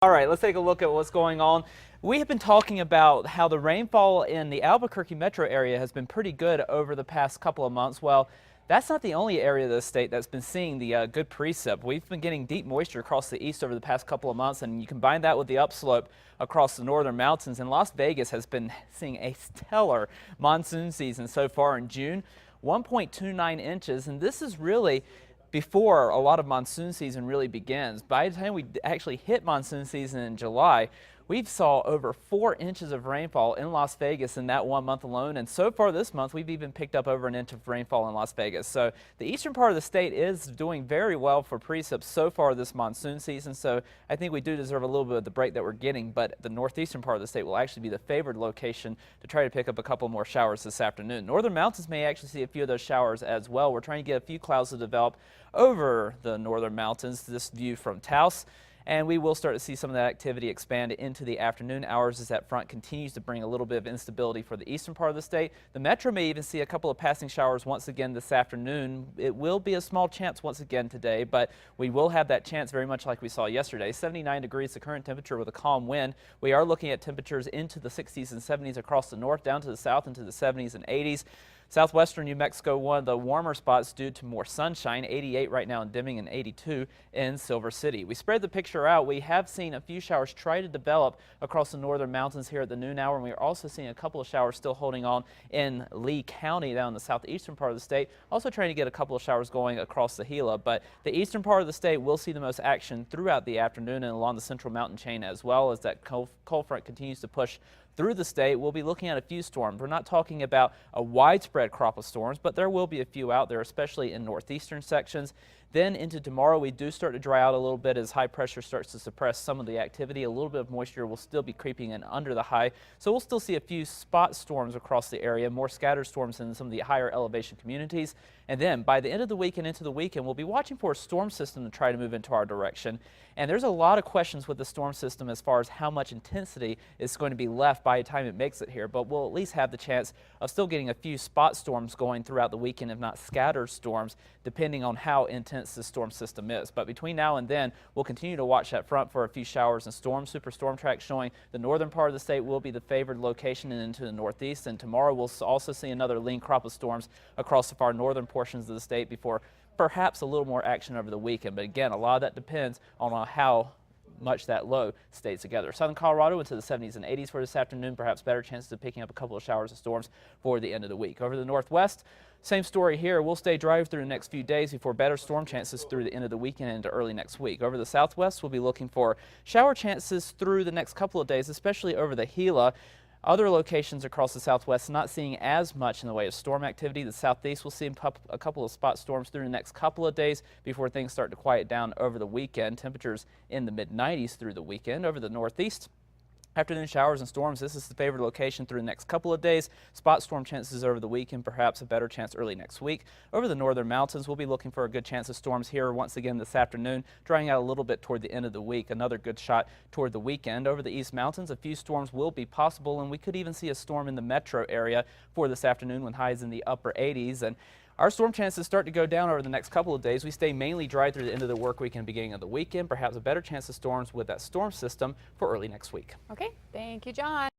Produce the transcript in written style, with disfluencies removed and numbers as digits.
All right, let's take a look at what's going on. We have been talking about how the rainfall in the Albuquerque metro area has been pretty good over the past couple of months. Well, that's not the only area of the state that's been seeing the good precip. We've been getting deep moisture across the east over the past couple of months, and you combine that with the upslope across the northern mountains, and Las Vegas has been seeing a stellar monsoon season so far in June, 1.29 inches, and this is really before a lot of monsoon season really begins. By the time we actually hit monsoon season in July, we've saw over 4 inches of rainfall in Las Vegas in that 1 month alone. And so far this month, we've even picked up over an inch of rainfall in Las Vegas. So the eastern part of the state is doing very well for precip so far this monsoon season. So I think we do deserve a little bit of the break that we're getting, but the northeastern part of the state will actually be the favored location to try to pick up a couple more showers this afternoon. Northern mountains may actually see a few of those showers as well. We're trying to get a few clouds to develop over the northern mountains, this view from Taos. And we will start to see some of that activity expand into the afternoon hours as that front continues to bring a little bit of instability for the eastern part of the state. The metro may even see a couple of passing showers once again this afternoon. It will be a small chance once again today, but we will have that chance very much like we saw yesterday. 79 degrees the current temperature with a calm wind. We are looking at temperatures into the 60s and 70s across the north, down to the south into the 70s and 80s. Southwestern New Mexico, one of the warmer spots due to more sunshine, 88 right now in Deming and 82 in Silver City. We spread the picture out. We have seen a few showers try to develop across the northern mountains here at the noon hour, and we are also seeing a couple of showers still holding on in Lee County down in the southeastern part of the state. Also trying to get a couple of showers going across the Gila, but the eastern part of the state will see the most action throughout the afternoon and along the central mountain chain as well as that cold front continues to push through the state. We'll be looking at a few storms. We're not talking about a widespread crop of storms, but there will be a few out there, especially in northeastern sections. Then into tomorrow, we do start to dry out a little bit as high pressure starts to suppress some of the activity. A little bit of moisture will still be creeping in under the high, so we'll still see a few spot storms across the area, more scattered storms in some of the higher elevation communities. And then by the end of the week and into the weekend, we'll be watching for a storm system to try to move into our direction. And there's a lot of questions with the storm system as far as how much intensity is going to be left by the time it makes it here, but we'll at least have the chance of still getting a few spot storms going throughout the weekend, if not scattered storms, depending on how intense the storm system is. But between now and then, we'll continue to watch that front for a few showers and storms. Super storm track showing the northern part of the state will be the favored location and into the northeast. And tomorrow we'll also see another lean crop of storms across the far northern portions of the state before perhaps a little more action over the weekend. But again, a lot of that depends on how much that low stays together. Southern Colorado into the 70s and 80s for this afternoon, perhaps better chances of picking up a couple of showers and storms for the end of the week. Over the northwest, same story here. We'll stay dry through the next few days before better storm chances through the end of the weekend into early next week. Over the southwest, we'll be looking for shower chances through the next couple of days, especially over the Gila. Other locations across the southwest not seeing as much in the way of storm activity. The southeast will see a couple of spot storms through the next couple of days before things start to quiet down over the weekend. Temperatures in the mid-90s through the weekend. Over the northeast, afternoon showers and storms. This is the favored location through the next couple of days. Spot storm chances over the weekend, perhaps a better chance early next week. Over the northern mountains, we'll be looking for a good chance of storms here once again this afternoon, drying out a little bit toward the end of the week. Another good shot toward the weekend. Over the east mountains, a few storms will be possible, and we could even see a storm in the metro area for this afternoon when highs in the upper 80s. And our storm chances start to go down over the next couple of days. We stay mainly dry through the end of the work week and beginning of the weekend. Perhaps a better chance of storms with that storm system for early next week. Okay, thank you, John.